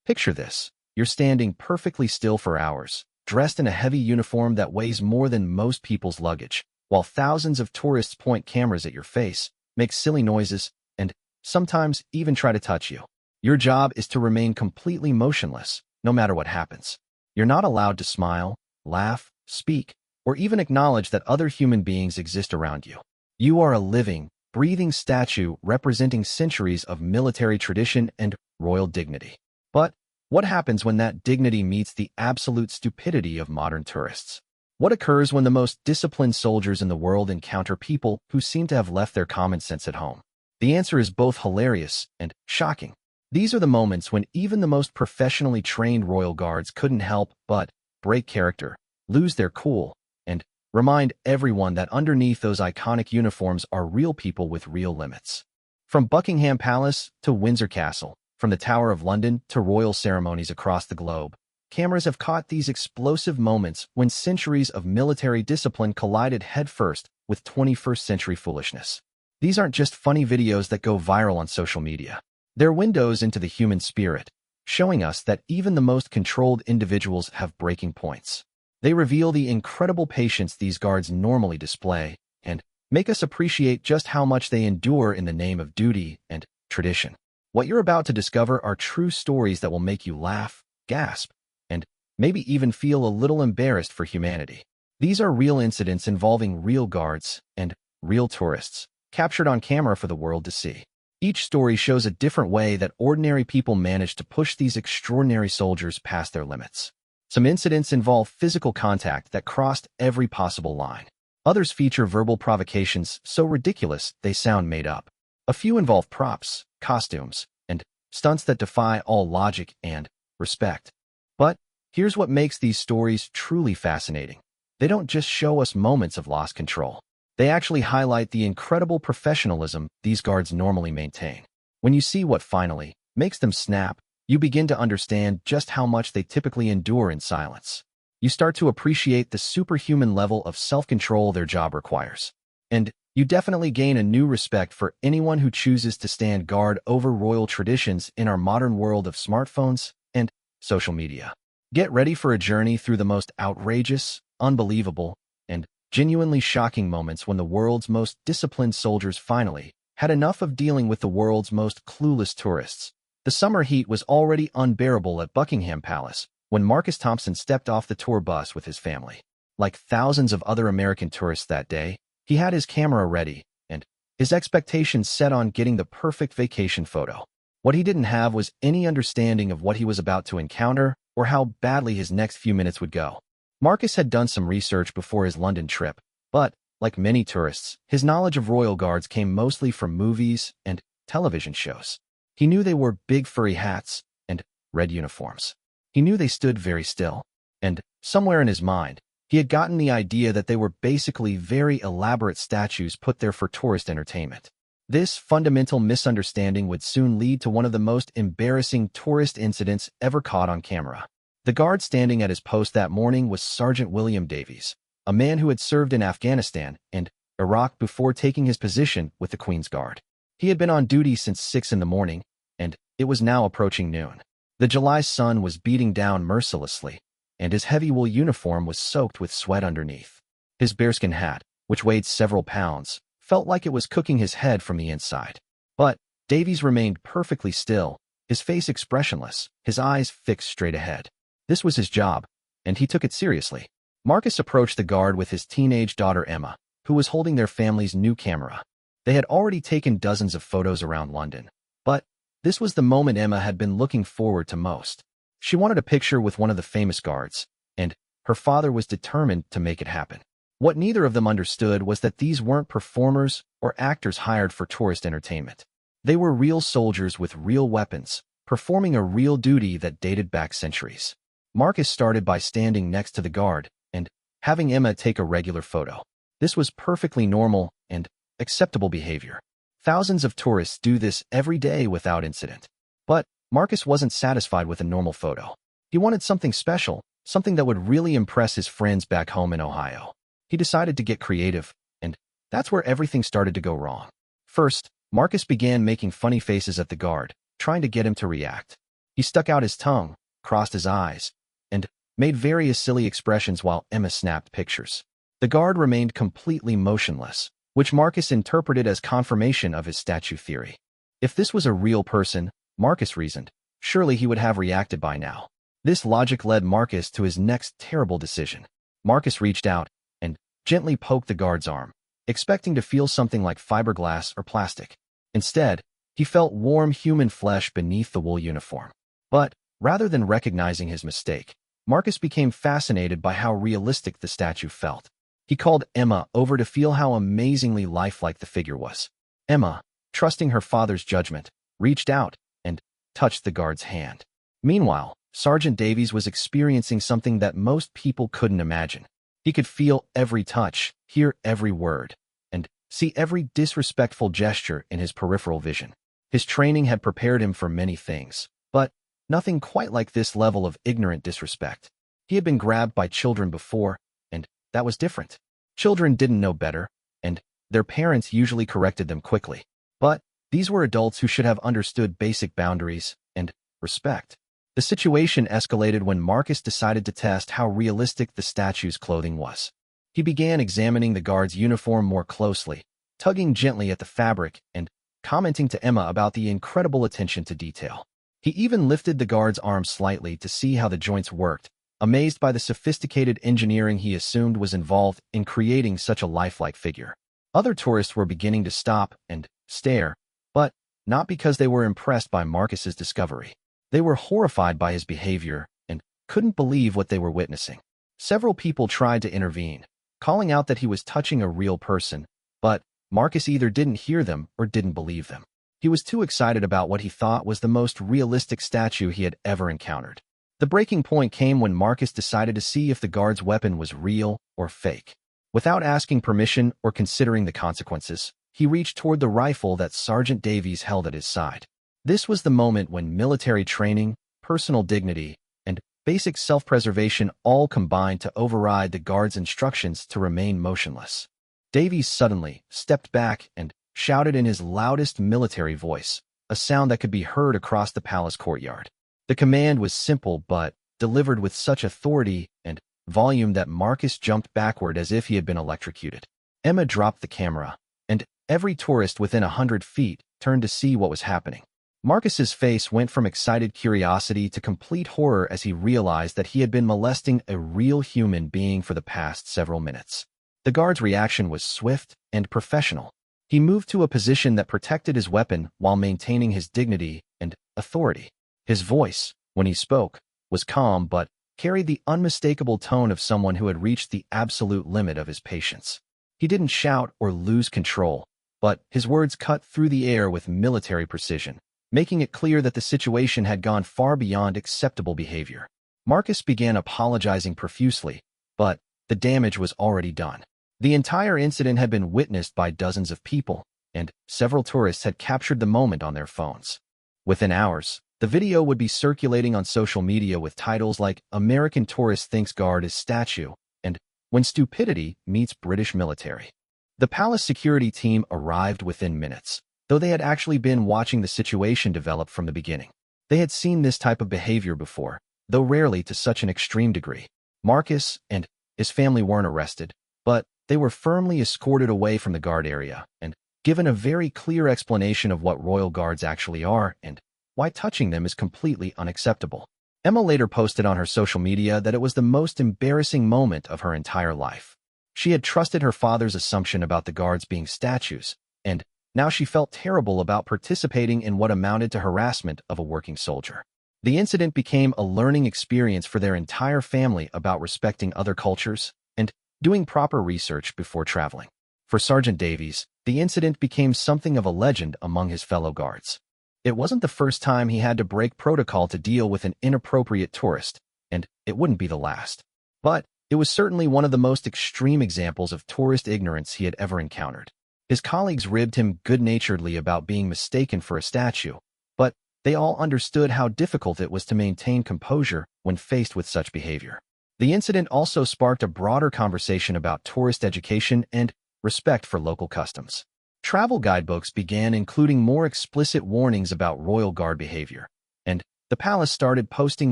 Picture this. You're standing perfectly still for hours, dressed in a heavy uniform that weighs more than most people's luggage, while thousands of tourists point cameras at your face, make silly noises, and sometimes even try to touch you. Your job is to remain completely motionless, no matter what happens. You're not allowed to smile, laugh, speak, or even acknowledge that other human beings exist around you. You are a living, breathing statue representing centuries of military tradition and royal dignity. But what happens when that dignity meets the absolute stupidity of modern tourists? What occurs when the most disciplined soldiers in the world encounter people who seem to have left their common sense at home? The answer is both hilarious and shocking. These are the moments when even the most professionally trained royal guards couldn't help but break character, lose their cool, and remind everyone that underneath those iconic uniforms are real people with real limits. From Buckingham Palace to Windsor Castle, from the Tower of London to royal ceremonies across the globe, cameras have caught these explosive moments when centuries of military discipline collided headfirst with 21st century foolishness. These aren't just funny videos that go viral on social media. They're windows into the human spirit, showing us that even the most controlled individuals have breaking points. They reveal the incredible patience these guards normally display and make us appreciate just how much they endure in the name of duty and tradition. What you're about to discover are true stories that will make you laugh, gasp, and maybe even feel a little embarrassed for humanity. These are real incidents involving real guards and real tourists, captured on camera for the world to see. Each story shows a different way that ordinary people manage to push these extraordinary soldiers past their limits. Some incidents involve physical contact that crossed every possible line. Others feature verbal provocations so ridiculous they sound made up. A few involve props, costumes, and stunts that defy all logic and respect. But here's what makes these stories truly fascinating. They don't just show us moments of lost control. They actually highlight the incredible professionalism these guards normally maintain. When you see what finally makes them snap, you begin to understand just how much they typically endure in silence. You start to appreciate the superhuman level of self-control their job requires. And you definitely gain a new respect for anyone who chooses to stand guard over royal traditions in our modern world of smartphones and social media. Get ready for a journey through the most outrageous, unbelievable, and genuinely shocking moments when the world's most disciplined soldiers finally had enough of dealing with the world's most clueless tourists. The summer heat was already unbearable at Buckingham Palace when Marcus Thompson stepped off the tour bus with his family. Like thousands of other American tourists that day, he had his camera ready and his expectations set on getting the perfect vacation photo. What he didn't have was any understanding of what he was about to encounter or how badly his next few minutes would go. Marcus had done some research before his London trip, but, like many tourists, his knowledge of royal guards came mostly from movies and television shows. He knew they wore big furry hats and red uniforms. He knew they stood very still, and somewhere in his mind, he had gotten the idea that they were basically very elaborate statues put there for tourist entertainment. This fundamental misunderstanding would soon lead to one of the most embarrassing tourist incidents ever caught on camera. The guard standing at his post that morning was Sergeant William Davies, a man who had served in Afghanistan and Iraq before taking his position with the Queen's Guard. He had been on duty since 6 in the morning, and it was now approaching noon. The July sun was beating down mercilessly, and his heavy wool uniform was soaked with sweat underneath. His bearskin hat, which weighed several pounds, felt like it was cooking his head from the inside. But Davies remained perfectly still, his face expressionless, his eyes fixed straight ahead. This was his job, and he took it seriously. Marcus approached the guard with his teenage daughter Emma, who was holding their family's new camera. They had already taken dozens of photos around London, but this was the moment Emma had been looking forward to most. She wanted a picture with one of the famous guards, and her father was determined to make it happen. What neither of them understood was that these weren't performers or actors hired for tourist entertainment. They were real soldiers with real weapons, performing a real duty that dated back centuries. Marcus started by standing next to the guard and having Emma take a regular photo. This was perfectly normal and acceptable behavior. Thousands of tourists do this every day without incident. But Marcus wasn't satisfied with a normal photo. He wanted something special, something that would really impress his friends back home in Ohio. He decided to get creative, and that's where everything started to go wrong. First, Marcus began making funny faces at the guard, trying to get him to react. He stuck out his tongue, crossed his eyes, and made various silly expressions while Emma snapped pictures. The guard remained completely motionless, which Marcus interpreted as confirmation of his statue theory. If this was a real person, Marcus reasoned, surely he would have reacted by now. This logic led Marcus to his next terrible decision. Marcus reached out and gently poked the guard's arm, expecting to feel something like fiberglass or plastic. Instead, he felt warm human flesh beneath the wool uniform. But, rather than recognizing his mistake, Marcus became fascinated by how realistic the statue felt. He called Emma over to feel how amazingly lifelike the figure was. Emma, trusting her father's judgment, reached out and touched the guard's hand. Meanwhile, Sergeant Davies was experiencing something that most people couldn't imagine. He could feel every touch, hear every word, and see every disrespectful gesture in his peripheral vision. His training had prepared him for many things, but nothing quite like this level of ignorant disrespect. He had been grabbed by children before, and that was different. Children didn't know better, and their parents usually corrected them quickly. But these were adults who should have understood basic boundaries and respect. The situation escalated when Marcus decided to test how realistic the statue's clothing was. He began examining the guard's uniform more closely, tugging gently at the fabric and commenting to Emma about the incredible attention to detail. He even lifted the guard's arm slightly to see how the joints worked, amazed by the sophisticated engineering he assumed was involved in creating such a lifelike figure. Other tourists were beginning to stop and stare, but not because they were impressed by Marcus's discovery. They were horrified by his behavior and couldn't believe what they were witnessing. Several people tried to intervene, calling out that he was touching a real person, but Marcus either didn't hear them or didn't believe them. He was too excited about what he thought was the most realistic statue he had ever encountered. The breaking point came when Marcus decided to see if the guard's weapon was real or fake. Without asking permission or considering the consequences, he reached toward the rifle that Sergeant Davies held at his side. This was the moment when military training, personal dignity, and basic self-preservation all combined to override the guard's instructions to remain motionless. Davies suddenly stepped back and shouted in his loudest military voice, a sound that could be heard across the palace courtyard. The command was simple but delivered with such authority and volume that Marcus jumped backward as if he had been electrocuted. Emma dropped the camera, and every tourist within 100 feet turned to see what was happening. Marcus's face went from excited curiosity to complete horror as he realized that he had been molesting a real human being for the past several minutes. The guard's reaction was swift and professional. He moved to a position that protected his weapon while maintaining his dignity and authority. His voice, when he spoke, was calm but carried the unmistakable tone of someone who had reached the absolute limit of his patience. He didn't shout or lose control, but his words cut through the air with military precision, making it clear that the situation had gone far beyond acceptable behavior. Marcus began apologizing profusely, but the damage was already done. The entire incident had been witnessed by dozens of people, and several tourists had captured the moment on their phones. Within hours, the video would be circulating on social media with titles like "American Tourist Thinks Guard is Statue" and "When Stupidity Meets British Military." The palace security team arrived within minutes, though they had actually been watching the situation develop from the beginning. They had seen this type of behavior before, though rarely to such an extreme degree. Marcus and his family weren't arrested, but they were firmly escorted away from the guard area and given a very clear explanation of what royal guards actually are and why touching them is completely unacceptable. Emma later posted on her social media that it was the most embarrassing moment of her entire life. She had trusted her father's assumption about the guards being statues, and now she felt terrible about participating in what amounted to harassment of a working soldier. The incident became a learning experience for their entire family about respecting other cultures and doing proper research before traveling. For Sergeant Davies, the incident became something of a legend among his fellow guards. It wasn't the first time he had to break protocol to deal with an inappropriate tourist, and it wouldn't be the last. But it was certainly one of the most extreme examples of tourist ignorance he had ever encountered. His colleagues ribbed him good-naturedly about being mistaken for a statue, but they all understood how difficult it was to maintain composure when faced with such behavior. The incident also sparked a broader conversation about tourist education and respect for local customs. Travel guidebooks began including more explicit warnings about royal guard behavior, and The palace started posting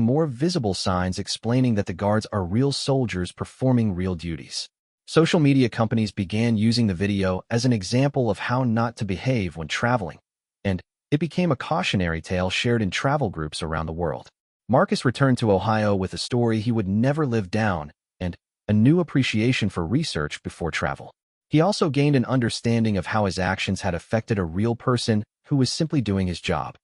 more visible signs explaining that the guards are real soldiers performing real duties. Social media companies began using the video as an example of how not to behave when traveling, and it became a cautionary tale shared in travel groups around the world. Marcus returned to Ohio with a story he would never live down and a new appreciation for research before travel. He also gained an understanding of how his actions had affected a real person who was simply doing his job.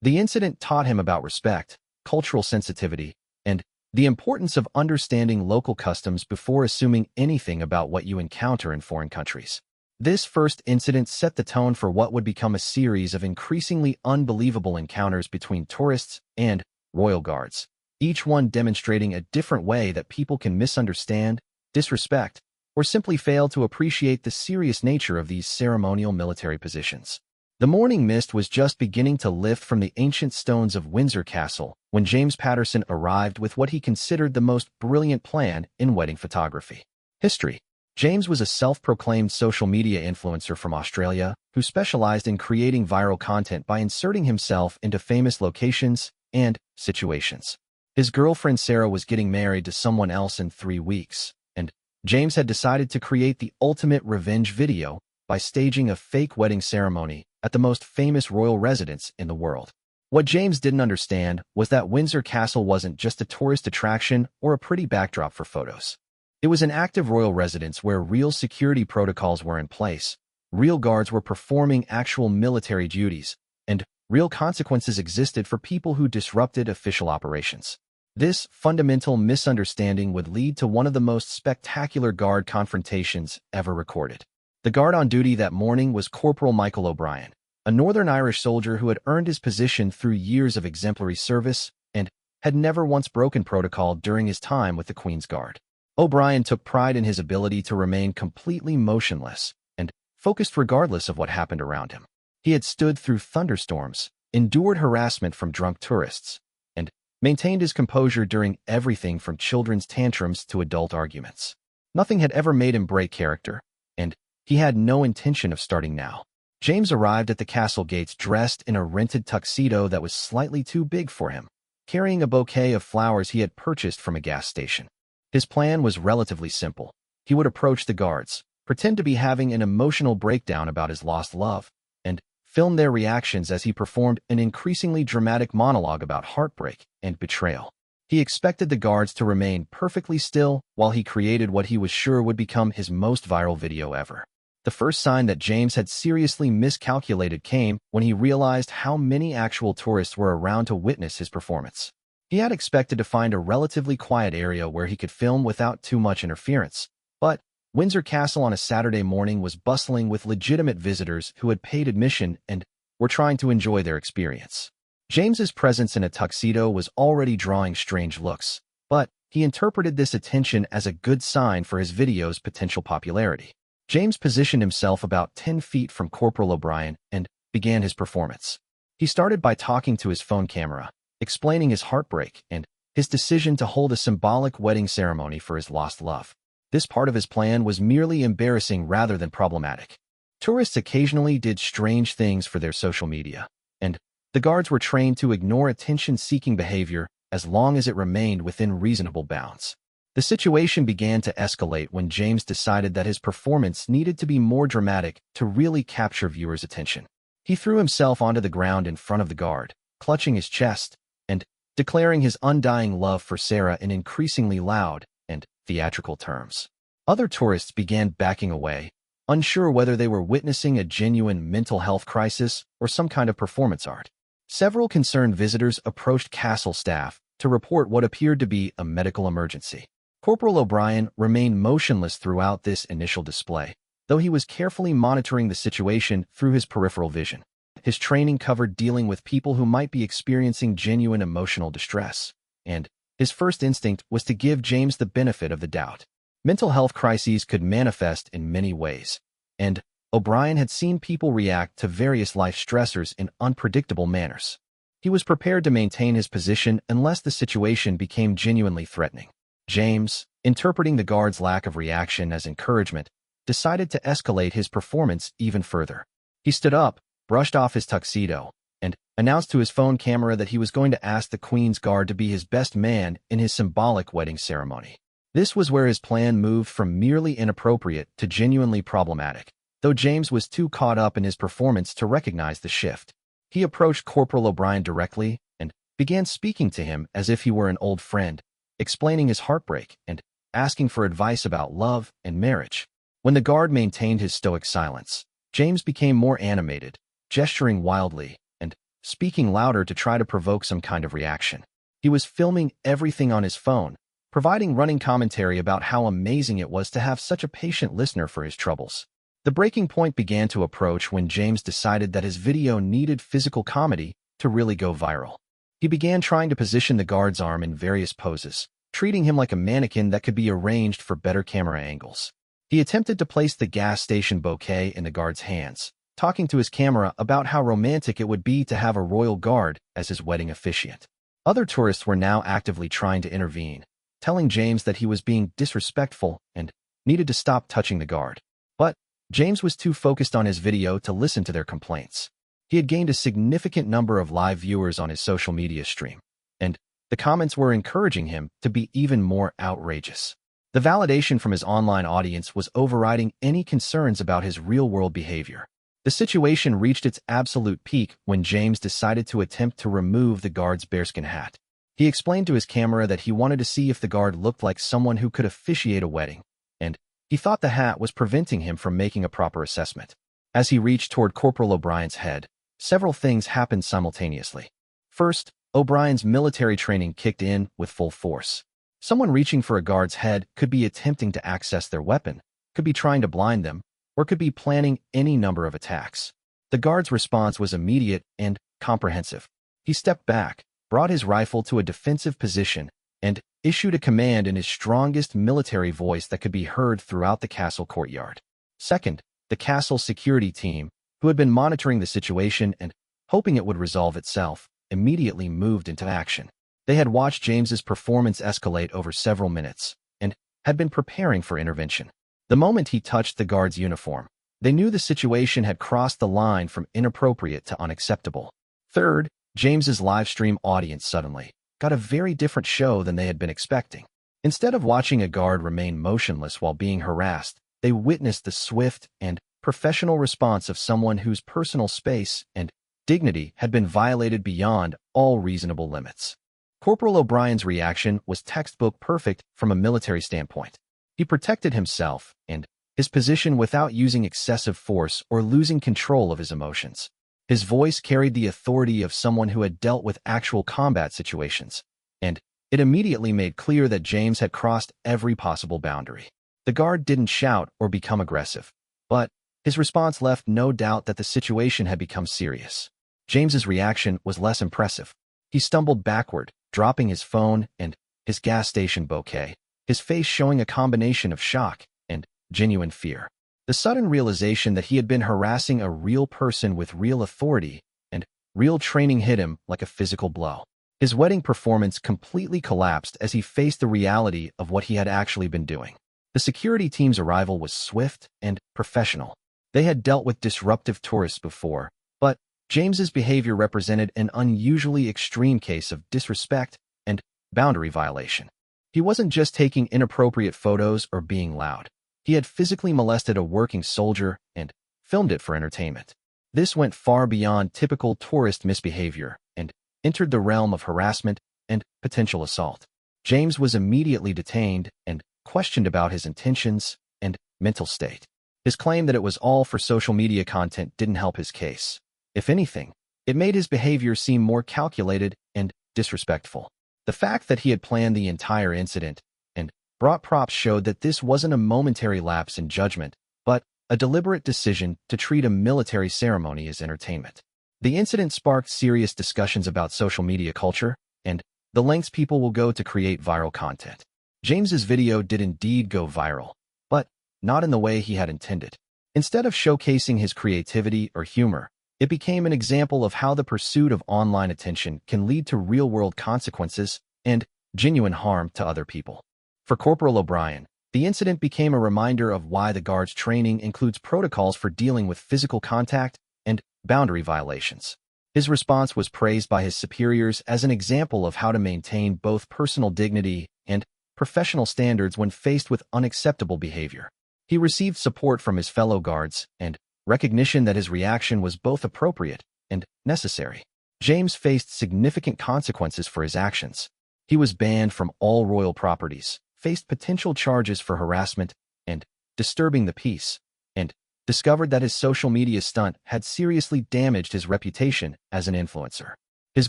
The incident taught him about respect, cultural sensitivity, and the importance of understanding local customs before assuming anything about what you encounter in foreign countries. This first incident set the tone for what would become a series of increasingly unbelievable encounters between tourists and royal guards, each one demonstrating a different way that people can misunderstand, disrespect, or simply fail to appreciate the serious nature of these ceremonial military positions. The morning mist was just beginning to lift from the ancient stones of Windsor Castle when James Patterson arrived with what he considered the most brilliant plan in wedding photography. History. James was a self-proclaimed social media influencer from Australia who specialized in creating viral content by inserting himself into famous locations and situations. His girlfriend Sarah was getting married to someone else in 3 weeks, and James had decided to create the ultimate revenge video by staging a fake wedding ceremony at the most famous royal residence in the world. What James didn't understand was that Windsor Castle wasn't just a tourist attraction or a pretty backdrop for photos. It was an active royal residence where real security protocols were in place, real guards were performing actual military duties, and real consequences existed for people who disrupted official operations. This fundamental misunderstanding would lead to one of the most spectacular guard confrontations ever recorded. The guard on duty that morning was Corporal Michael O'Brien, a Northern Irish soldier who had earned his position through years of exemplary service and had never once broken protocol during his time with the Queen's Guard. O'Brien took pride in his ability to remain completely motionless and focused regardless of what happened around him. He had stood through thunderstorms, endured harassment from drunk tourists, and maintained his composure during everything from children's tantrums to adult arguments. Nothing had ever made him break character, and he had no intention of starting now. James arrived at the castle gates dressed in a rented tuxedo that was slightly too big for him, carrying a bouquet of flowers he had purchased from a gas station. His plan was relatively simple. He would approach the guards, pretend to be having an emotional breakdown about his lost love, and film their reactions as he performed an increasingly dramatic monologue about heartbreak and betrayal. He expected the guards to remain perfectly still while he created what he was sure would become his most viral video ever. The first sign that James had seriously miscalculated came when he realized how many actual tourists were around to witness his performance. He had expected to find a relatively quiet area where he could film without too much interference, but Windsor Castle on a Saturday morning was bustling with legitimate visitors who had paid admission and were trying to enjoy their experience. James's presence in a tuxedo was already drawing strange looks, but he interpreted this attention as a good sign for his video's potential popularity. James positioned himself about 10 feet from Corporal O'Brien and began his performance. He started by talking to his phone camera, explaining his heartbreak and his decision to hold a symbolic wedding ceremony for his lost love. This part of his plan was merely embarrassing rather than problematic. Tourists occasionally did strange things for their social media, and the guards were trained to ignore attention-seeking behavior as long as it remained within reasonable bounds. The situation began to escalate when James decided that his performance needed to be more dramatic to really capture viewers' attention. He threw himself onto the ground in front of the guard, clutching his chest, and declaring his undying love for Sarah in increasingly loud and theatrical terms. Other tourists began backing away, unsure whether they were witnessing a genuine mental health crisis or some kind of performance art. Several concerned visitors approached castle staff to report what appeared to be a medical emergency. Corporal O'Brien remained motionless throughout this initial display, though he was carefully monitoring the situation through his peripheral vision. His training covered dealing with people who might be experiencing genuine emotional distress, and his first instinct was to give James the benefit of the doubt. Mental health crises could manifest in many ways, and O'Brien had seen people react to various life stressors in unpredictable manners. He was prepared to maintain his position unless the situation became genuinely threatening. James, interpreting the guard's lack of reaction as encouragement, decided to escalate his performance even further. He stood up, brushed off his tuxedo, and announced to his phone camera that he was going to ask the Queen's Guard to be his best man in his symbolic wedding ceremony. This was where his plan moved from merely inappropriate to genuinely problematic, though James was too caught up in his performance to recognize the shift. He approached Corporal O'Brien directly and began speaking to him as if he were an old friend, explaining his heartbreak and asking for advice about love and marriage. When the guard maintained his stoic silence, James became more animated, gesturing wildly and speaking louder to try to provoke some kind of reaction. He was filming everything on his phone, providing running commentary about how amazing it was to have such a patient listener for his troubles. The breaking point began to approach when James decided that his video needed physical comedy to really go viral. He began trying to position the guard's arm in various poses, treating him like a mannequin that could be arranged for better camera angles. He attempted to place the gas station bouquet in the guard's hands, talking to his camera about how romantic it would be to have a royal guard as his wedding officiant. Other tourists were now actively trying to intervene, telling James that he was being disrespectful and needed to stop touching the guard. But James was too focused on his video to listen to their complaints. He had gained a significant number of live viewers on his social media stream, and the comments were encouraging him to be even more outrageous. The validation from his online audience was overriding any concerns about his real-world behavior. The situation reached its absolute peak when James decided to attempt to remove the guard's bearskin hat. He explained to his camera that he wanted to see if the guard looked like someone who could officiate a wedding, and he thought the hat was preventing him from making a proper assessment. As he reached toward Corporal O'Brien's head, several things happened simultaneously. First, O'Brien's military training kicked in with full force. Someone reaching for a guard's head could be attempting to access their weapon, could be trying to blind them, or could be planning any number of attacks. The guard's response was immediate and comprehensive. He stepped back, brought his rifle to a defensive position, and issued a command in his strongest military voice that could be heard throughout the castle courtyard. Second, the castle security team, who had been monitoring the situation and hoping it would resolve itself, immediately moved into action. They had watched James's performance escalate over several minutes and had been preparing for intervention. The moment he touched the guard's uniform, they knew the situation had crossed the line from inappropriate to unacceptable. Third, James's live stream audience suddenly got a very different show than they had been expecting. Instead of watching a guard remain motionless while being harassed, they witnessed the swift and professional response of someone whose personal space and dignity had been violated beyond all reasonable limits. Corporal O'Brien's reaction was textbook perfect from a military standpoint. He protected himself and his position without using excessive force or losing control of his emotions. His voice carried the authority of someone who had dealt with actual combat situations, and it immediately made clear that James had crossed every possible boundary. The guard didn't shout or become aggressive, but his response left no doubt that the situation had become serious. James's reaction was less impressive. He stumbled backward, dropping his phone and his gas station bouquet, his face showing a combination of shock and genuine fear. The sudden realization that he had been harassing a real person with real authority and real training hit him like a physical blow. His wedding performance completely collapsed as he faced the reality of what he had actually been doing. The security team's arrival was swift and professional. They had dealt with disruptive tourists before, but James's behavior represented an unusually extreme case of disrespect and boundary violation. He wasn't just taking inappropriate photos or being loud. He had physically molested a working soldier and filmed it for entertainment. This went far beyond typical tourist misbehavior and entered the realm of harassment and potential assault. James was immediately detained and questioned about his intentions and mental state. His claim that it was all for social media content didn't help his case. If anything, it made his behavior seem more calculated and disrespectful. The fact that he had planned the entire incident and brought props showed that this wasn't a momentary lapse in judgment, but a deliberate decision to treat a military ceremony as entertainment. The incident sparked serious discussions about social media culture and the lengths people will go to create viral content. James's video did indeed go viral, but not in the way he had intended. Instead of showcasing his creativity or humor, it became an example of how the pursuit of online attention can lead to real-world consequences and genuine harm to other people. For Corporal O'Brien, the incident became a reminder of why the Guard's training includes protocols for dealing with physical contact and boundary violations. His response was praised by his superiors as an example of how to maintain both personal dignity and professional standards when faced with unacceptable behavior. He received support from his fellow guards and recognition that his reaction was both appropriate and necessary. James faced significant consequences for his actions. He was banned from all royal properties, faced potential charges for harassment and disturbing the peace, and discovered that his social media stunt had seriously damaged his reputation as an influencer. His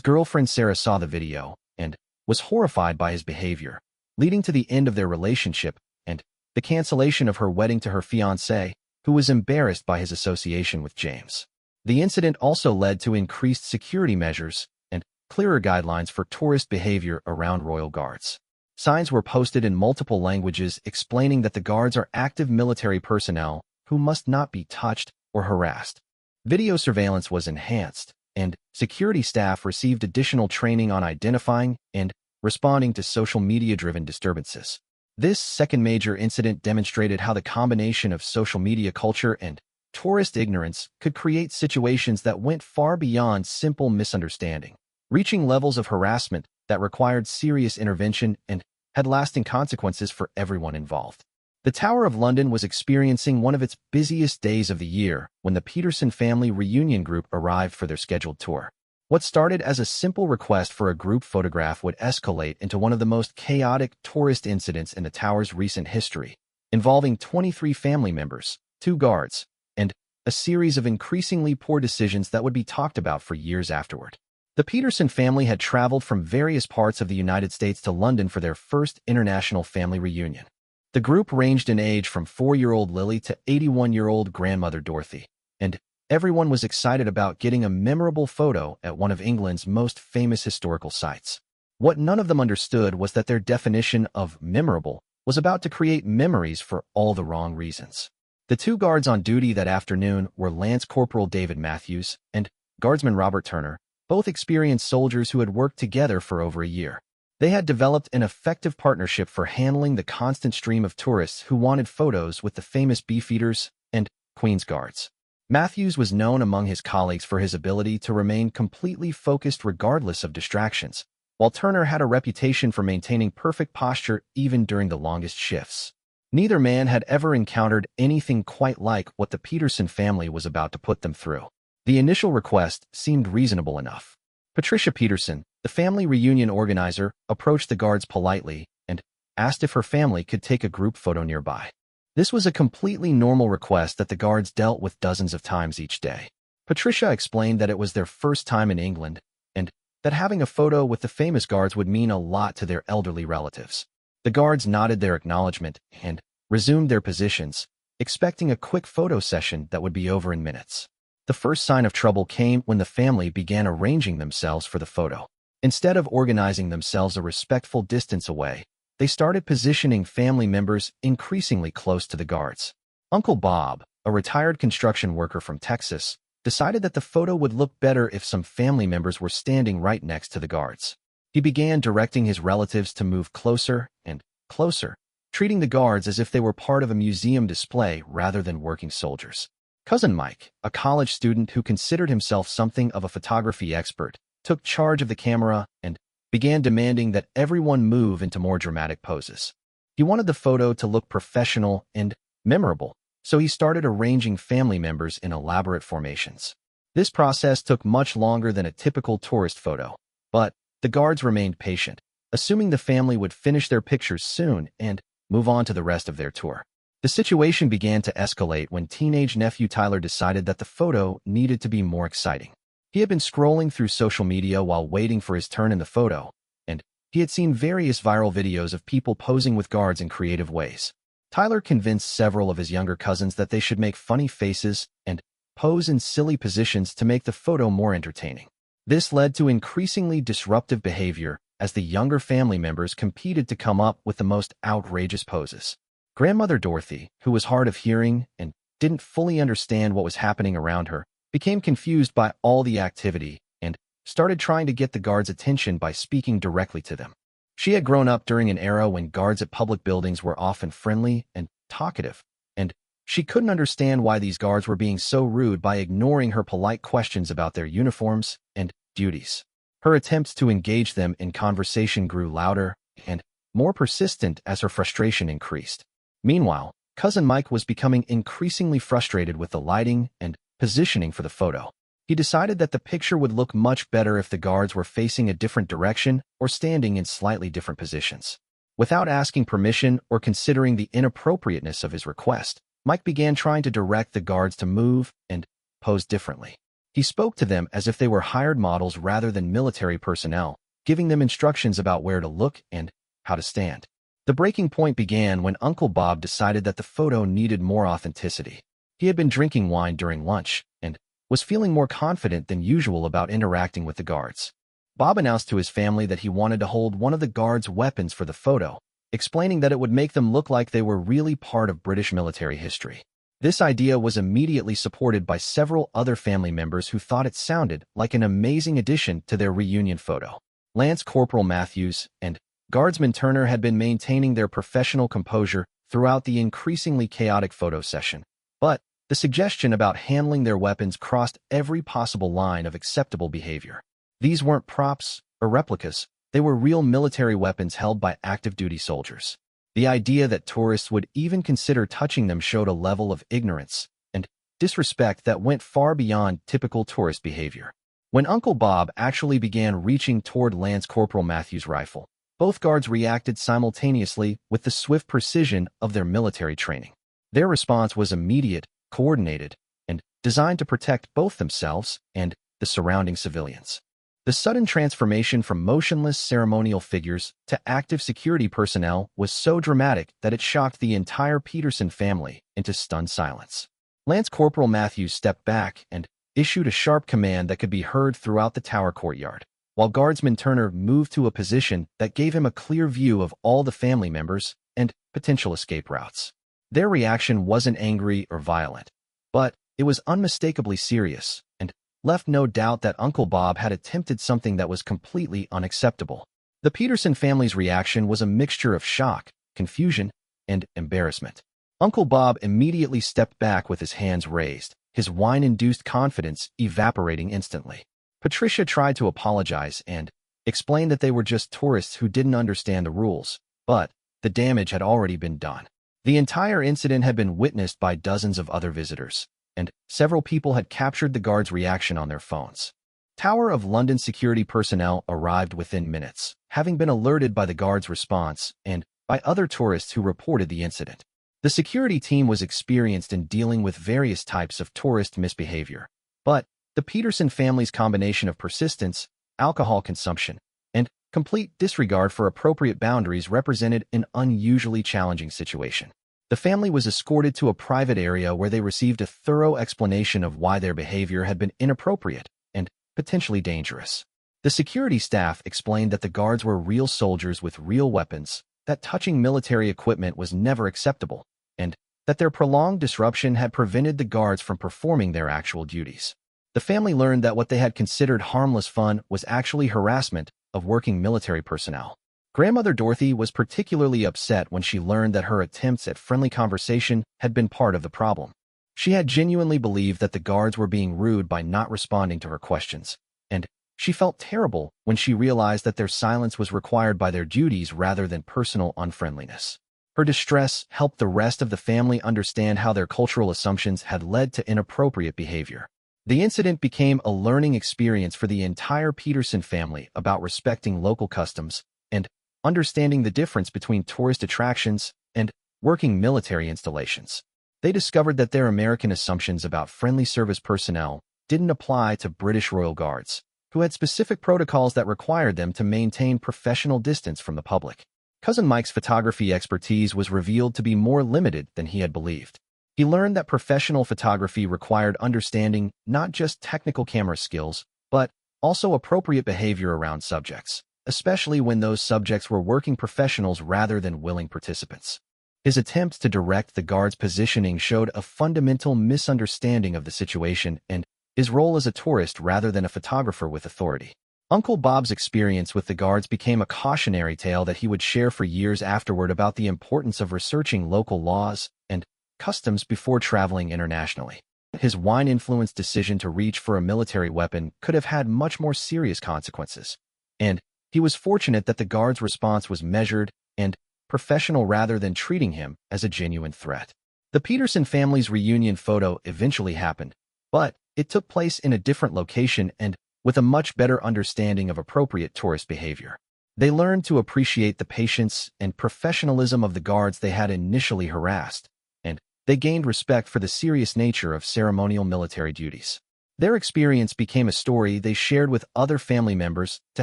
girlfriend Sarah saw the video and was horrified by his behavior, leading to the end of their relationship and the cancellation of her wedding to her fiancé, who was embarrassed by his association with James. The incident also led to increased security measures and clearer guidelines for tourist behavior around royal guards. Signs were posted in multiple languages explaining that the guards are active military personnel who must not be touched or harassed. Video surveillance was enhanced, and security staff received additional training on identifying and responding to social media-driven disturbances. This second major incident demonstrated how the combination of social media culture and tourist ignorance could create situations that went far beyond simple misunderstanding, reaching levels of harassment that required serious intervention and had lasting consequences for everyone involved. The Tower of London was experiencing one of its busiest days of the year when the Peterson family reunion group arrived for their scheduled tour. What started as a simple request for a group photograph would escalate into one of the most chaotic tourist incidents in the Tower's recent history, involving 23 family members, 2 guards, and a series of increasingly poor decisions that would be talked about for years afterward. The Peterson family had traveled from various parts of the United States to London for their first international family reunion. The group ranged in age from 4-year-old Lily to 81-year-old grandmother Dorothy, and everyone was excited about getting a memorable photo at one of England's most famous historical sites. What none of them understood was that their definition of memorable was about to create memories for all the wrong reasons. The 2 guards on duty that afternoon were Lance Corporal David Matthews and Guardsman Robert Turner, both experienced soldiers who had worked together for over a year. They had developed an effective partnership for handling the constant stream of tourists who wanted photos with the famous Beefeaters and Queen's Guards. Matthews was known among his colleagues for his ability to remain completely focused regardless of distractions, while Turner had a reputation for maintaining perfect posture even during the longest shifts. Neither man had ever encountered anything quite like what the Peterson family was about to put them through. The initial request seemed reasonable enough. Patricia Peterson, the family reunion organizer, approached the guards politely and asked if her family could take a group photo nearby. This was a completely normal request that the guards dealt with dozens of times each day. Patricia explained that it was their first time in England and that having a photo with the famous guards would mean a lot to their elderly relatives. The guards nodded their acknowledgement and resumed their positions, expecting a quick photo session that would be over in minutes. The first sign of trouble came when the family began arranging themselves for the photo. Instead of organizing themselves a respectful distance away, they started positioning family members increasingly close to the guards. Uncle Bob, a retired construction worker from Texas, decided that the photo would look better if some family members were standing right next to the guards. He began directing his relatives to move closer and closer, treating the guards as if they were part of a museum display rather than working soldiers. Cousin Mike, a college student who considered himself something of a photography expert, took charge of the camera and began demanding that everyone move into more dramatic poses. He wanted the photo to look professional and memorable, so he started arranging family members in elaborate formations. This process took much longer than a typical tourist photo, but the guards remained patient, assuming the family would finish their pictures soon and move on to the rest of their tour. The situation began to escalate when teenage nephew Tyler decided that the photo needed to be more exciting. He had been scrolling through social media while waiting for his turn in the photo, and he had seen various viral videos of people posing with guards in creative ways. Tyler convinced several of his younger cousins that they should make funny faces and pose in silly positions to make the photo more entertaining. This led to increasingly disruptive behavior as the younger family members competed to come up with the most outrageous poses. Grandmother Dorothy, who was hard of hearing and didn't fully understand what was happening around her, became confused by all the activity and started trying to get the guards' attention by speaking directly to them. She had grown up during an era when guards at public buildings were often friendly and talkative, and She couldn't understand why these guards were being so rude by ignoring her polite questions about their uniforms and duties. Her attempts to engage them in conversation grew louder and more persistent as her frustration increased. Meanwhile, Cousin Mike was becoming increasingly frustrated with the lighting and positioning for the photo. He decided that the picture would look much better if the guards were facing a different direction or standing in slightly different positions. Without asking permission or considering the inappropriateness of his request, Mike began trying to direct the guards to move and pose differently. He spoke to them as if they were hired models rather than military personnel, giving them instructions about where to look and how to stand. The breaking point began when Uncle Bob decided that the photo needed more authenticity. He had been drinking wine during lunch and was feeling more confident than usual about interacting with the guards. Bob announced to his family that he wanted to hold one of the guards' weapons for the photo, explaining that it would make them look like they were really part of British military history. This idea was immediately supported by several other family members who thought it sounded like an amazing addition to their reunion photo. Lance Corporal Matthews and Guardsman Turner had been maintaining their professional composure throughout the increasingly chaotic photo session, but the suggestion about handling their weapons crossed every possible line of acceptable behavior. These weren't props or replicas, they were real military weapons held by active-duty soldiers. The idea that tourists would even consider touching them showed a level of ignorance and disrespect that went far beyond typical tourist behavior. When Uncle Bob actually began reaching toward Lance Corporal Matthews' rifle, both guards reacted simultaneously with the swift precision of their military training. Their response was immediate, coordinated, and designed to protect both themselves and the surrounding civilians. The sudden transformation from motionless ceremonial figures to active security personnel was so dramatic that it shocked the entire Peterson family into stunned silence. Lance Corporal Matthews stepped back and issued a sharp command that could be heard throughout the tower courtyard, while Guardsman Turner moved to a position that gave him a clear view of all the family members and potential escape routes. Their reaction wasn't angry or violent, but it was unmistakably serious and left no doubt that Uncle Bob had attempted something that was completely unacceptable. The Peterson family's reaction was a mixture of shock, confusion, and embarrassment. Uncle Bob immediately stepped back with his hands raised, his wine-induced confidence evaporating instantly. Patricia tried to apologize and explain that they were just tourists who didn't understand the rules, but the damage had already been done. The entire incident had been witnessed by dozens of other visitors, and several people had captured the guards' reaction on their phones. Tower of London security personnel arrived within minutes, having been alerted by the guards' response and by other tourists who reported the incident. The security team was experienced in dealing with various types of tourist misbehavior, but the Peterson family's combination of persistence, alcohol consumption, and complete disregard for appropriate boundaries represented an unusually challenging situation. The family was escorted to a private area where they received a thorough explanation of why their behavior had been inappropriate and potentially dangerous. The security staff explained that the guards were real soldiers with real weapons, that touching military equipment was never acceptable, and that their prolonged disruption had prevented the guards from performing their actual duties. The family learned that what they had considered harmless fun was actually harassment of working military personnel. Grandmother Dorothy was particularly upset when she learned that her attempts at friendly conversation had been part of the problem. She had genuinely believed that the guards were being rude by not responding to her questions, and she felt terrible when she realized that their silence was required by their duties rather than personal unfriendliness. Her distress helped the rest of the family understand how their cultural assumptions had led to inappropriate behavior. The incident became a learning experience for the entire Peterson family about respecting local customs and understanding the difference between tourist attractions and working military installations. They discovered that their American assumptions about friendly service personnel didn't apply to British Royal Guards, who had specific protocols that required them to maintain professional distance from the public. Cousin Mike's photography expertise was revealed to be more limited than he had believed. He learned that professional photography required understanding not just technical camera skills, but also appropriate behavior around subjects, especially when those subjects were working professionals rather than willing participants. His attempts to direct the guards' positioning showed a fundamental misunderstanding of the situation and his role as a tourist rather than a photographer with authority. Uncle Bob's experience with the guards became a cautionary tale that he would share for years afterward about the importance of researching local laws and customs before traveling internationally. His wine-influenced decision to reach for a military weapon could have had much more serious consequences, and he was fortunate that the guard's response was measured and professional rather than treating him as a genuine threat. The Peterson family's reunion photo eventually happened, but it took place in a different location and with a much better understanding of appropriate tourist behavior. They learned to appreciate the patience and professionalism of the guards they had initially harassed, and they gained respect for the serious nature of ceremonial military duties. Their experience became a story they shared with other family members to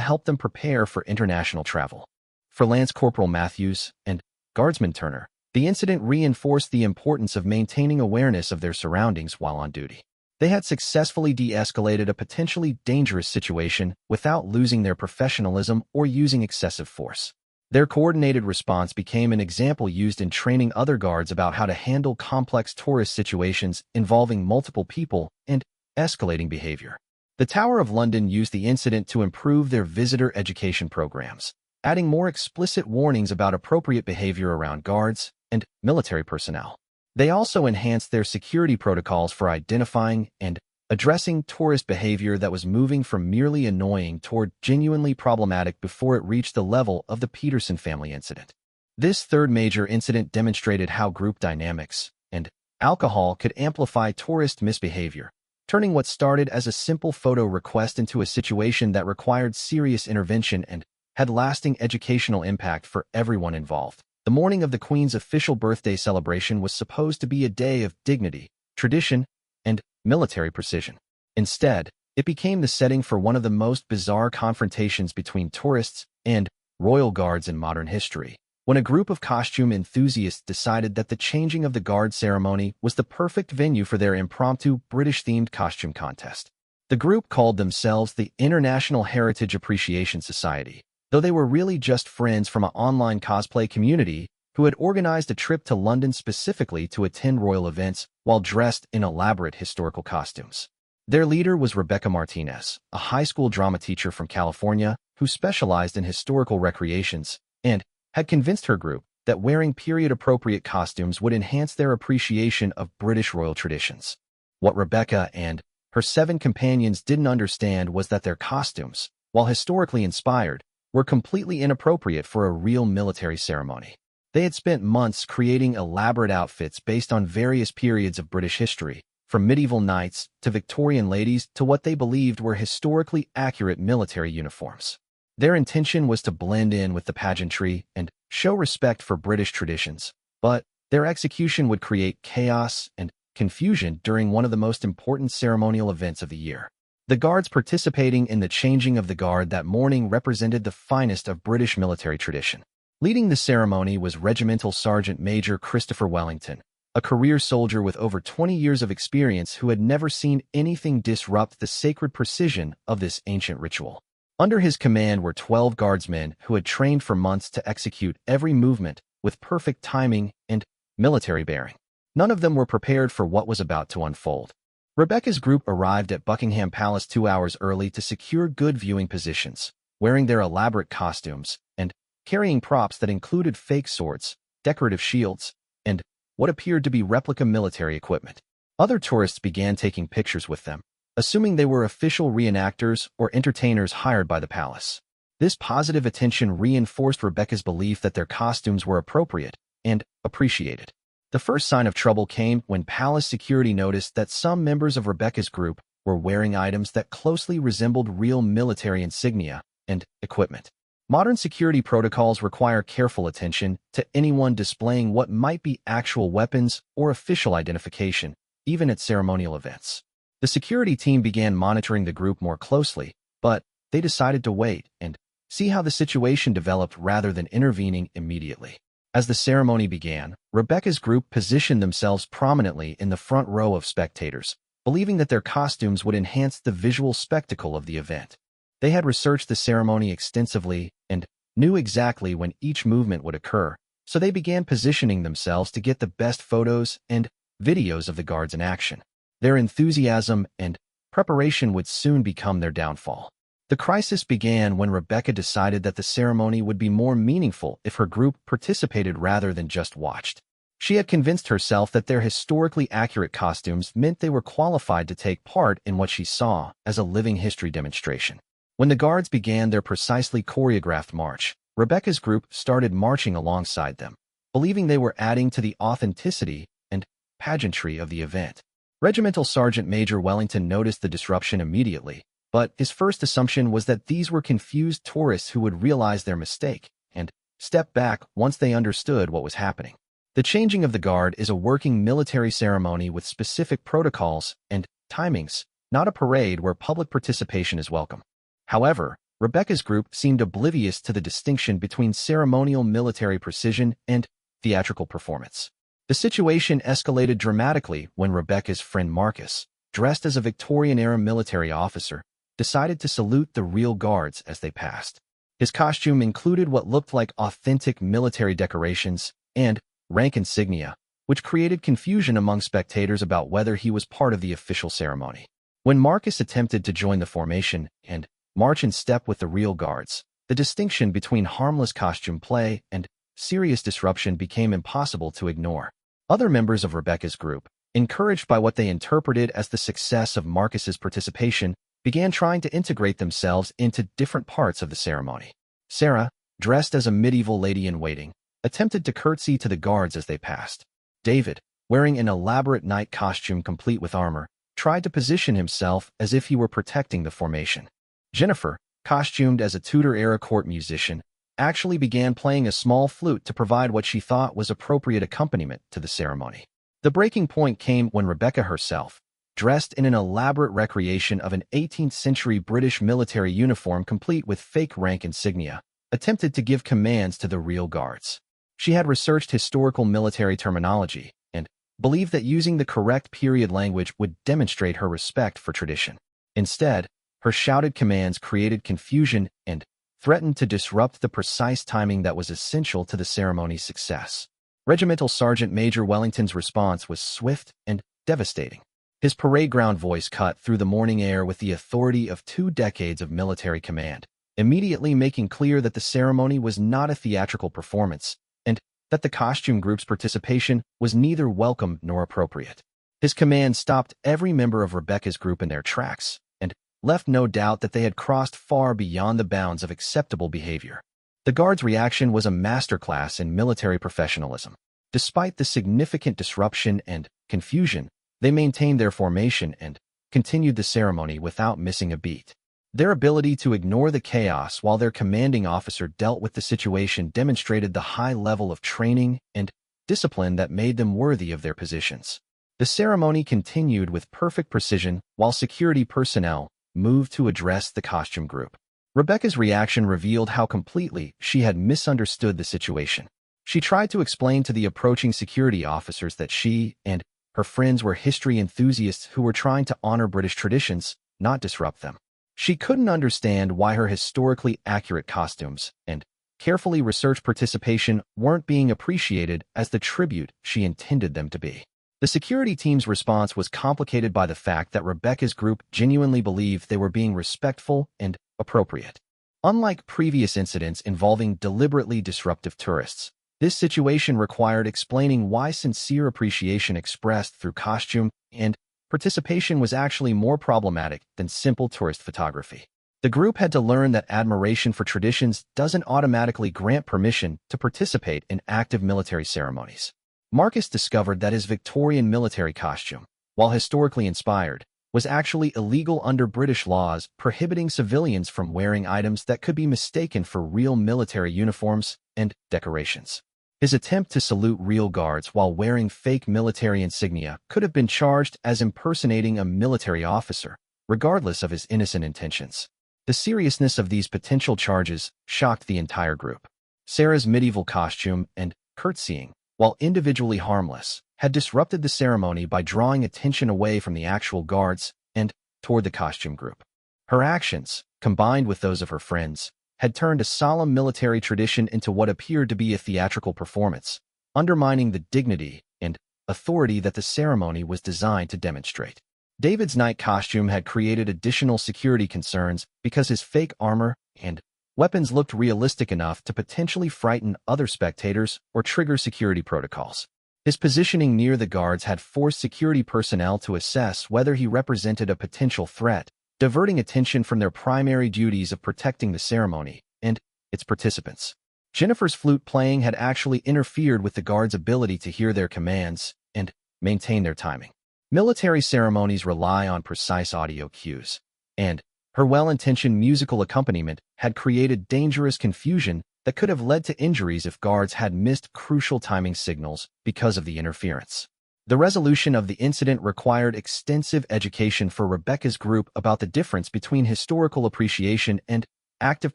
help them prepare for international travel. For Lance Corporal Matthews and Guardsman Turner, the incident reinforced the importance of maintaining awareness of their surroundings while on duty. They had successfully de-escalated a potentially dangerous situation without losing their professionalism or using excessive force. Their coordinated response became an example used in training other guards about how to handle complex tourist situations involving multiple people and escalating behavior. The Tower of London used the incident to improve their visitor education programs, adding more explicit warnings about appropriate behavior around guards and military personnel. They also enhanced their security protocols for identifying and addressing tourist behavior that was moving from merely annoying toward genuinely problematic before it reached the level of the Peterson family incident. This third major incident demonstrated how group dynamics and alcohol could amplify tourist misbehavior, turning what started as a simple photo request into a situation that required serious intervention and had lasting educational impact for everyone involved. The morning of the Queen's official birthday celebration was supposed to be a day of dignity, tradition, and military precision. Instead, it became the setting for one of the most bizarre confrontations between tourists and royal guards in modern history, when a group of costume enthusiasts decided that the changing of the guard ceremony was the perfect venue for their impromptu British-themed costume contest. The group called themselves the International Heritage Appreciation Society, though they were really just friends from an online cosplay community who had organized a trip to London specifically to attend royal events while dressed in elaborate historical costumes. Their leader was Rebecca Martinez, a high school drama teacher from California who specialized in historical recreations and had convinced her group that wearing period-appropriate costumes would enhance their appreciation of British royal traditions. What Rebecca and her 7 companions didn't understand was that their costumes, while historically inspired, were completely inappropriate for a real military ceremony. They had spent months creating elaborate outfits based on various periods of British history, from medieval knights to Victorian ladies to what they believed were historically accurate military uniforms. Their intention was to blend in with the pageantry and show respect for British traditions, but their execution would create chaos and confusion during one of the most important ceremonial events of the year. The guards participating in the changing of the guard that morning represented the finest of British military tradition. Leading the ceremony was Regimental Sergeant Major Christopher Wellington, a career soldier with over 20 years of experience who had never seen anything disrupt the sacred precision of this ancient ritual. Under his command were 12 guardsmen who had trained for months to execute every movement with perfect timing and military bearing. None of them were prepared for what was about to unfold. Rebecca's group arrived at Buckingham Palace 2 hours early to secure good viewing positions, wearing their elaborate costumes and carrying props that included fake swords, decorative shields, and what appeared to be replica military equipment. Other tourists began taking pictures with them, assuming they were official reenactors or entertainers hired by the palace. This positive attention reinforced Rebecca's belief that their costumes were appropriate and appreciated. The first sign of trouble came when palace security noticed that some members of Rebecca's group were wearing items that closely resembled real military insignia and equipment. Modern security protocols require careful attention to anyone displaying what might be actual weapons or official identification, even at ceremonial events. The security team began monitoring the group more closely, but they decided to wait and see how the situation developed rather than intervening immediately. As the ceremony began, Rebecca's group positioned themselves prominently in the front row of spectators, believing that their costumes would enhance the visual spectacle of the event. They had researched the ceremony extensively and knew exactly when each movement would occur, so they began positioning themselves to get the best photos and videos of the guards in action. Their enthusiasm and preparation would soon become their downfall. The crisis began when Rebecca decided that the ceremony would be more meaningful if her group participated rather than just watched. She had convinced herself that their historically accurate costumes meant they were qualified to take part in what she saw as a living history demonstration. When the guards began their precisely choreographed march, Rebecca's group started marching alongside them, believing they were adding to the authenticity and pageantry of the event. Regimental Sergeant Major Wellington noticed the disruption immediately, but his first assumption was that these were confused tourists who would realize their mistake and step back once they understood what was happening. The changing of the guard is a working military ceremony with specific protocols and timings, not a parade where public participation is welcome. However, Rebecca's group seemed oblivious to the distinction between ceremonial military precision and theatrical performance. The situation escalated dramatically when Rebecca's friend Marcus, dressed as a Victorian-era military officer, decided to salute the real guards as they passed. His costume included what looked like authentic military decorations and rank insignia, which created confusion among spectators about whether he was part of the official ceremony. When Marcus attempted to join the formation and march in step with the real guards, the distinction between harmless costume play and serious disruption became impossible to ignore. Other members of Rebecca's group, encouraged by what they interpreted as the success of Marcus's participation, began trying to integrate themselves into different parts of the ceremony. Sarah, dressed as a medieval lady-in-waiting, attempted to curtsy to the guards as they passed. David, wearing an elaborate knight costume complete with armor, tried to position himself as if he were protecting the formation. Jennifer, costumed as a Tudor-era court musician, actually began playing a small flute to provide what she thought was appropriate accompaniment to the ceremony. The breaking point came when Rebecca herself, dressed in an elaborate recreation of an 18th-century British military uniform complete with fake rank insignia, attempted to give commands to the real guards. She had researched historical military terminology and believed that using the correct period language would demonstrate her respect for tradition. Instead, her shouted commands created confusion and threatened to disrupt the precise timing that was essential to the ceremony's success. Regimental Sergeant Major Wellington's response was swift and devastating. His parade ground voice cut through the morning air with the authority of 2 decades of military command, immediately making clear that the ceremony was not a theatrical performance, and that the costume group's participation was neither welcome nor appropriate. His command stopped every member of Rebecca's group in their tracks, and left no doubt that they had crossed far beyond the bounds of acceptable behavior. The guards' reaction was a masterclass in military professionalism. Despite the significant disruption and confusion, they maintained their formation and continued the ceremony without missing a beat. Their ability to ignore the chaos while their commanding officer dealt with the situation demonstrated the high level of training and discipline that made them worthy of their positions. The ceremony continued with perfect precision while security personnel moved to address the costume group. Rebecca's reaction revealed how completely she had misunderstood the situation. She tried to explain to the approaching security officers that she and her friends were history enthusiasts who were trying to honor British traditions, not disrupt them. She couldn't understand why her historically accurate costumes and carefully researched participation weren't being appreciated as the tribute she intended them to be. The security team's response was complicated by the fact that Rebecca's group genuinely believed they were being respectful and appropriate. Unlike previous incidents involving deliberately disruptive tourists, this situation required explaining why sincere appreciation expressed through costume and participation was actually more problematic than simple tourist photography. The group had to learn that admiration for traditions doesn't automatically grant permission to participate in active military ceremonies. Marcus discovered that his Victorian military costume, while historically inspired, was actually illegal under British laws prohibiting civilians from wearing items that could be mistaken for real military uniforms and decorations. His attempt to salute real guards while wearing fake military insignia could have been charged as impersonating a military officer, regardless of his innocent intentions. The seriousness of these potential charges shocked the entire group. Sarah's medieval costume and curtsying, while individually harmless, had disrupted the ceremony by drawing attention away from the actual guards and toward the costume group. Her actions, combined with those of her friends, had turned a solemn military tradition into what appeared to be a theatrical performance, undermining the dignity and authority that the ceremony was designed to demonstrate. David's knight costume had created additional security concerns because his fake armor and weapons looked realistic enough to potentially frighten other spectators or trigger security protocols. His positioning near the guards had forced security personnel to assess whether he represented a potential threat, diverting attention from their primary duties of protecting the ceremony and its participants. Jennifer's flute playing had actually interfered with the guards' ability to hear their commands and maintain their timing. Military ceremonies rely on precise audio cues, and her well-intentioned musical accompaniment had created dangerous confusion that could have led to injuries if guards had missed crucial timing signals because of the interference. The resolution of the incident required extensive education for Rebecca's group about the difference between historical appreciation and active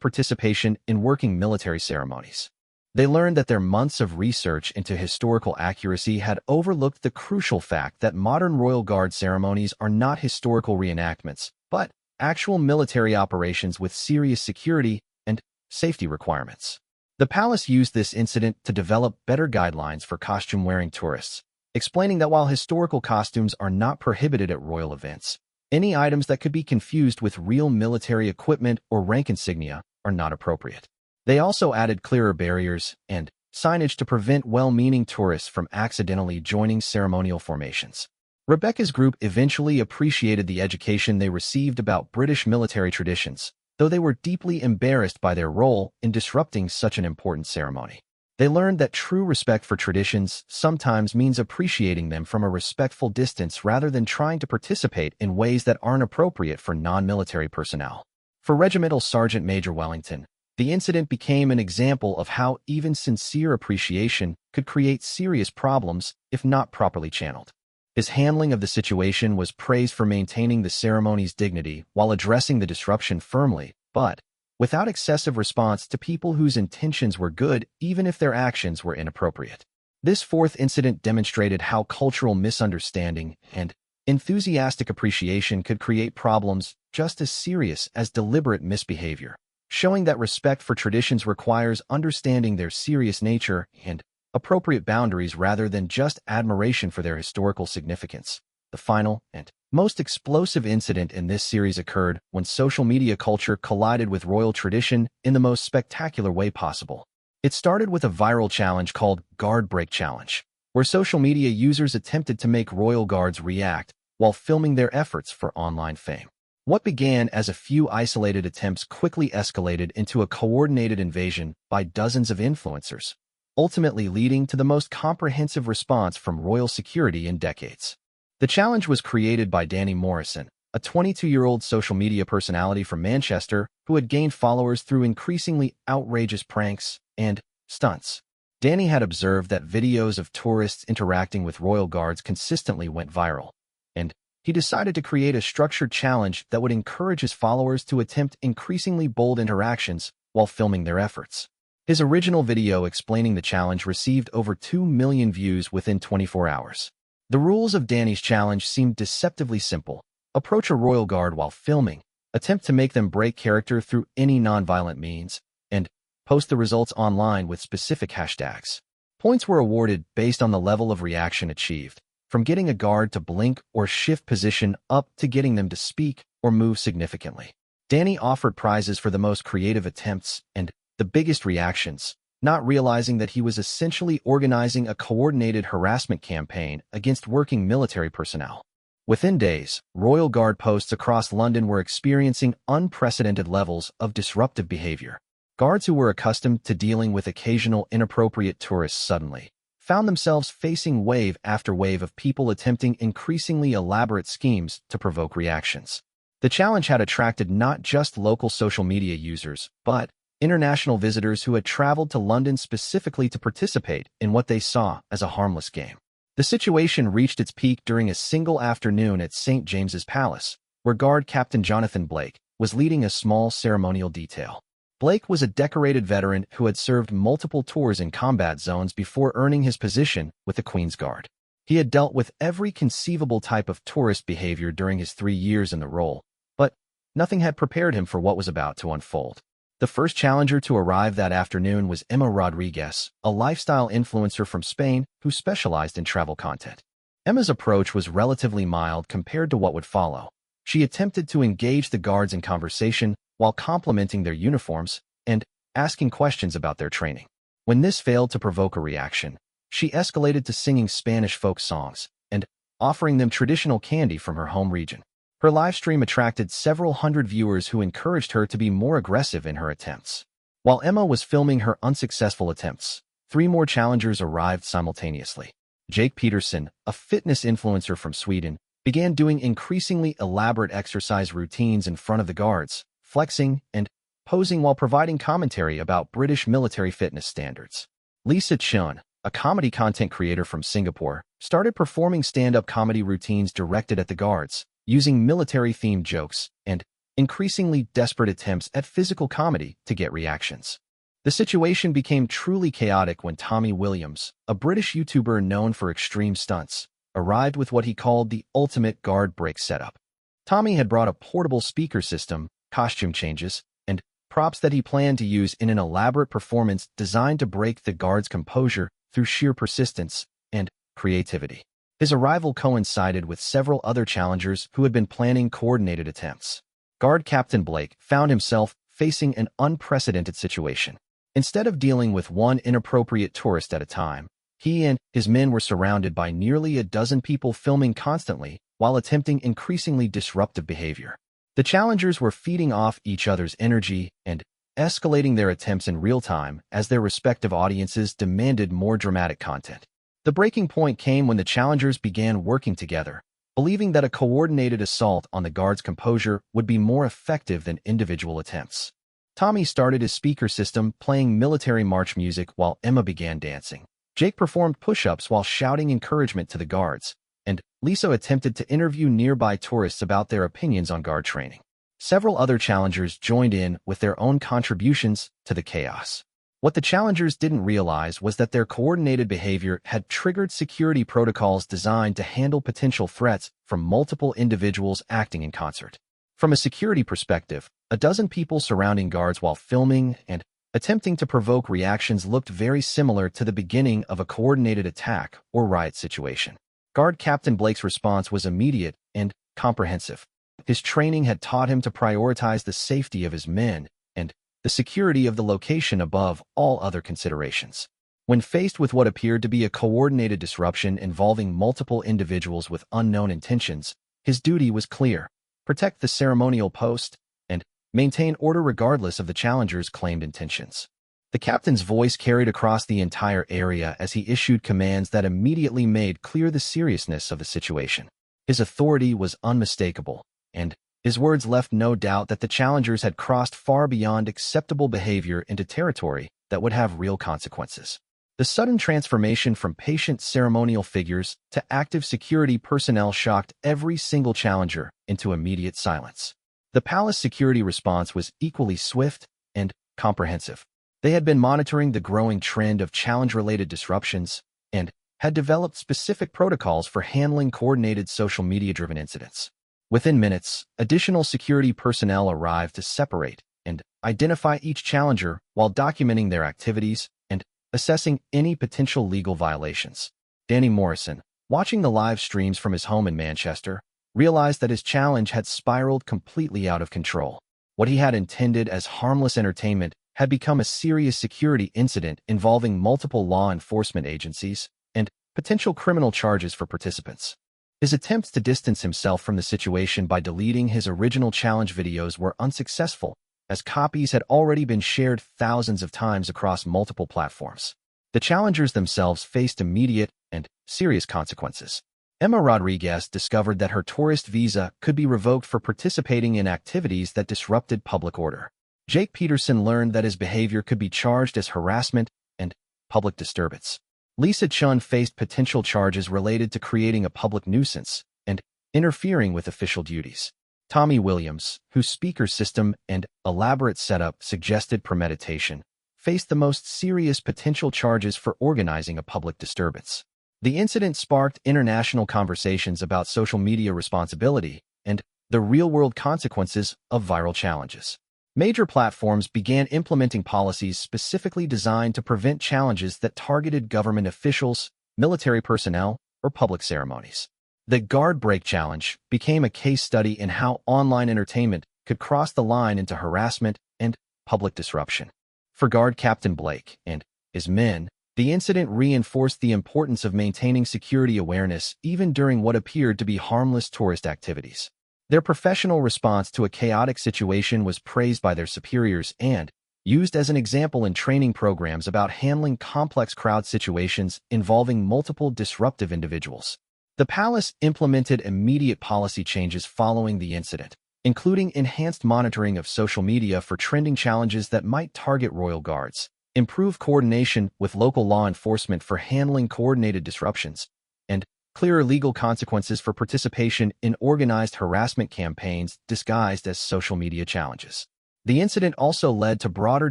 participation in working military ceremonies. They learned that their months of research into historical accuracy had overlooked the crucial fact that modern Royal Guard ceremonies are not historical reenactments, but actual military operations with serious security and safety requirements. The palace used this incident to develop better guidelines for costume-wearing tourists, explaining that while historical costumes are not prohibited at royal events, any items that could be confused with real military equipment or rank insignia are not appropriate. They also added clearer barriers and signage to prevent well-meaning tourists from accidentally joining ceremonial formations. Rebecca's group eventually appreciated the education they received about British military traditions, though they were deeply embarrassed by their role in disrupting such an important ceremony. They learned that true respect for traditions sometimes means appreciating them from a respectful distance rather than trying to participate in ways that aren't appropriate for non-military personnel. For Regimental Sergeant Major Wellington, the incident became an example of how even sincere appreciation could create serious problems if not properly channeled. His handling of the situation was praised for maintaining the ceremony's dignity while addressing the disruption firmly, but without excessive response to people whose intentions were good even if their actions were inappropriate. This fourth incident demonstrated how cultural misunderstanding and enthusiastic appreciation could create problems just as serious as deliberate misbehavior, showing that respect for traditions requires understanding their serious nature and appropriate boundaries rather than just admiration for their historical significance. The final and most explosive incident in this series occurred when social media culture collided with royal tradition in the most spectacular way possible. It started with a viral challenge called Guard Break Challenge, where social media users attempted to make royal guards react while filming their efforts for online fame. What began as a few isolated attempts quickly escalated into a coordinated invasion by dozens of influencers, ultimately leading to the most comprehensive response from royal security in decades. The challenge was created by Danny Morrison, a 22-year-old social media personality from Manchester who had gained followers through increasingly outrageous pranks and stunts. Danny had observed that videos of tourists interacting with royal guards consistently went viral, and he decided to create a structured challenge that would encourage his followers to attempt increasingly bold interactions while filming their efforts. His original video explaining the challenge received over 2 million views within 24 hours. The rules of Danny's challenge seemed deceptively simple. Approach a royal guard while filming, attempt to make them break character through any nonviolent means, and post the results online with specific hashtags. Points were awarded based on the level of reaction achieved, from getting a guard to blink or shift position up to getting them to speak or move significantly. Danny offered prizes for the most creative attempts and the biggest reactions, not realizing that he was essentially organizing a coordinated harassment campaign against working military personnel. Within days, Royal Guard posts across London were experiencing unprecedented levels of disruptive behavior. Guards who were accustomed to dealing with occasional inappropriate tourists suddenly found themselves facing wave after wave of people attempting increasingly elaborate schemes to provoke reactions. The challenge had attracted not just local social media users, but international visitors who had traveled to London specifically to participate in what they saw as a harmless game. The situation reached its peak during a single afternoon at St. James's Palace, where Guard Captain Jonathan Blake was leading a small ceremonial detail. Blake was a decorated veteran who had served multiple tours in combat zones before earning his position with the Queen's Guard. He had dealt with every conceivable type of tourist behavior during his 3 years in the role, but nothing had prepared him for what was about to unfold. The first challenger to arrive that afternoon was Emma Rodriguez, a lifestyle influencer from Spain who specialized in travel content. Emma's approach was relatively mild compared to what would follow. She attempted to engage the guards in conversation while complimenting their uniforms and asking questions about their training. When this failed to provoke a reaction, She escalated to singing Spanish folk songs and offering them traditional candy from her home region. Her livestream attracted several hundred viewers who encouraged her to be more aggressive in her attempts. While Emma was filming her unsuccessful attempts, 3 more challengers arrived simultaneously. Jake Peterson, a fitness influencer from Sweden, began doing increasingly elaborate exercise routines in front of the guards, flexing and posing while providing commentary about British military fitness standards. Lisa Chun, a comedy content creator from Singapore, started performing stand-up comedy routines directed at the guards, using military-themed jokes and increasingly desperate attempts at physical comedy to get reactions. The situation became truly chaotic when Tommy Williams, a British YouTuber known for extreme stunts, arrived with what he called the ultimate guard break setup. Tommy had brought a portable speaker system, costume changes, and props that he planned to use in an elaborate performance designed to break the guards' composure through sheer persistence and creativity. His arrival coincided with several other challengers who had been planning coordinated attempts. Guard Captain Blake found himself facing an unprecedented situation. Instead of dealing with one inappropriate tourist at a time, he and his men were surrounded by nearly a dozen people filming constantly while attempting increasingly disruptive behavior. The challengers were feeding off each other's energy and escalating their attempts in real time as their respective audiences demanded more dramatic content. The breaking point came when the challengers began working together, believing that a coordinated assault on the guards' composure would be more effective than individual attempts. Tommy started his speaker system playing military march music while Emma began dancing. Jake performed push-ups while shouting encouragement to the guards, and Lisa attempted to interview nearby tourists about their opinions on guard training. Several other challengers joined in with their own contributions to the chaos. What the challengers didn't realize was that their coordinated behavior had triggered security protocols designed to handle potential threats from multiple individuals acting in concert. From a security perspective, a dozen people surrounding guards while filming and attempting to provoke reactions looked very similar to the beginning of a coordinated attack or riot situation. Guard Captain Blake's response was immediate and comprehensive. His training had taught him to prioritize the safety of his men and the security of the location above all other considerations. When faced with what appeared to be a coordinated disruption involving multiple individuals with unknown intentions, his duty was clear: protect the ceremonial post and maintain order regardless of the challengers' claimed intentions. The captain's voice carried across the entire area as he issued commands that immediately made clear the seriousness of the situation. His authority was unmistakable, and his words left no doubt that the challengers had crossed far beyond acceptable behavior into territory that would have real consequences. The sudden transformation from patient ceremonial figures to active security personnel shocked every single challenger into immediate silence. The palace security response was equally swift and comprehensive. They had been monitoring the growing trend of challenge-related disruptions and had developed specific protocols for handling coordinated social media-driven incidents. Within minutes, additional security personnel arrived to separate and identify each challenger while documenting their activities and assessing any potential legal violations. Danny Morrison, watching the live streams from his home in Manchester, realized that his challenge had spiraled completely out of control. What he had intended as harmless entertainment had become a serious security incident involving multiple law enforcement agencies and potential criminal charges for participants. His attempts to distance himself from the situation by deleting his original challenge videos were unsuccessful, as copies had already been shared thousands of times across multiple platforms. The challengers themselves faced immediate and serious consequences. Emma Rodriguez discovered that her tourist visa could be revoked for participating in activities that disrupted public order. Jake Peterson learned that his behavior could be charged as harassment and public disturbance. Lisa Chun faced potential charges related to creating a public nuisance and interfering with official duties. Tommy Williams, whose speaker system and elaborate setup suggested premeditation, faced the most serious potential charges for organizing a public disturbance. The incident sparked international conversations about social media responsibility and the real-world consequences of viral challenges. Major platforms began implementing policies specifically designed to prevent challenges that targeted government officials, military personnel, or public ceremonies. The Guard Break Challenge became a case study in how online entertainment could cross the line into harassment and public disruption. For Guard Captain Blake and his men, The incident reinforced the importance of maintaining security awareness even during what appeared to be harmless tourist activities. Their professional response to a chaotic situation was praised by their superiors and used as an example in training programs about handling complex crowd situations involving multiple disruptive individuals. The palace implemented immediate policy changes following the incident, including enhanced monitoring of social media for trending challenges that might target royal guards, improved coordination with local law enforcement for handling coordinated disruptions, and clearer legal consequences for participation in organized harassment campaigns disguised as social media challenges. The incident also led to broader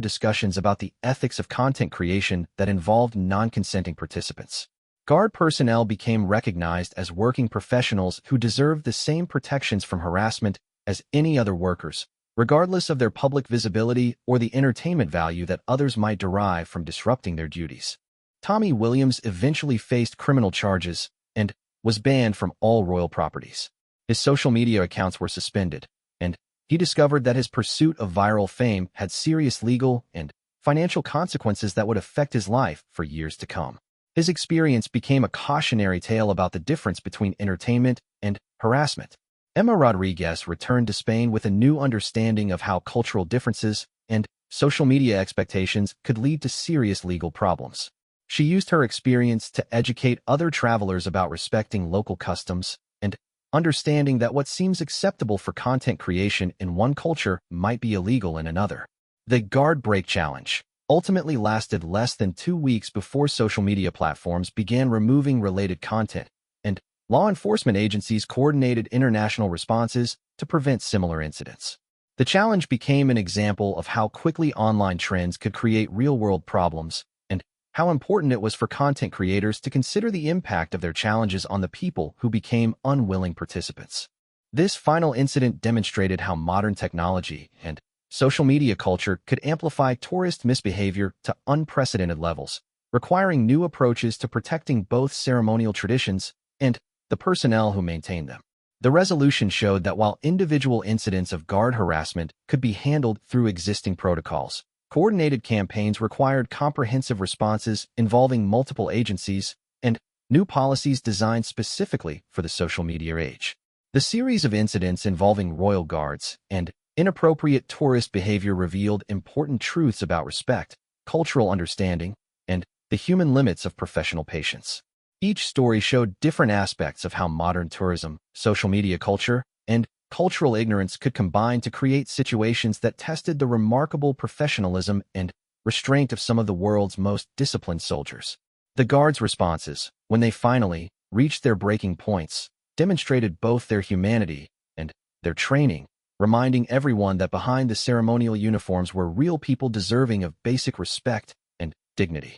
discussions about the ethics of content creation that involved non-consenting participants. Guard personnel became recognized as working professionals who deserved the same protections from harassment as any other workers, regardless of their public visibility or the entertainment value that others might derive from disrupting their duties. Tommy Williams eventually faced criminal charges and was banned from all royal properties. His social media accounts were suspended, and he discovered that his pursuit of viral fame had serious legal and financial consequences that would affect his life for years to come. His experience became a cautionary tale about the difference between entertainment and harassment. Emma Rodriguez returned to Spain with a new understanding of how cultural differences and social media expectations could lead to serious legal problems. She used her experience to educate other travelers about respecting local customs and understanding that what seems acceptable for content creation in one culture might be illegal in another. The Guard Break Challenge ultimately lasted less than 2 weeks before social media platforms began removing related content, and law enforcement agencies coordinated international responses to prevent similar incidents. The challenge became an example of how quickly online trends could create real-world problems and how important it was for content creators to consider the impact of their challenges on the people who became unwilling participants. This final incident demonstrated how modern technology and social media culture could amplify tourist misbehavior to unprecedented levels, requiring new approaches to protecting both ceremonial traditions and the personnel who maintain them. The resolution showed that while individual incidents of guard harassment could be handled through existing protocols, coordinated campaigns required comprehensive responses involving multiple agencies and new policies designed specifically for the social media age. The series of incidents involving royal guards and inappropriate tourist behavior revealed important truths about respect, cultural understanding, and the human limits of professional patience. Each story showed different aspects of how modern tourism, social media culture, and cultural ignorance could combine to create situations that tested the remarkable professionalism and restraint of some of the world's most disciplined soldiers. The guards' responses, when they finally reached their breaking points, demonstrated both their humanity and their training, reminding everyone that behind the ceremonial uniforms were real people deserving of basic respect and dignity.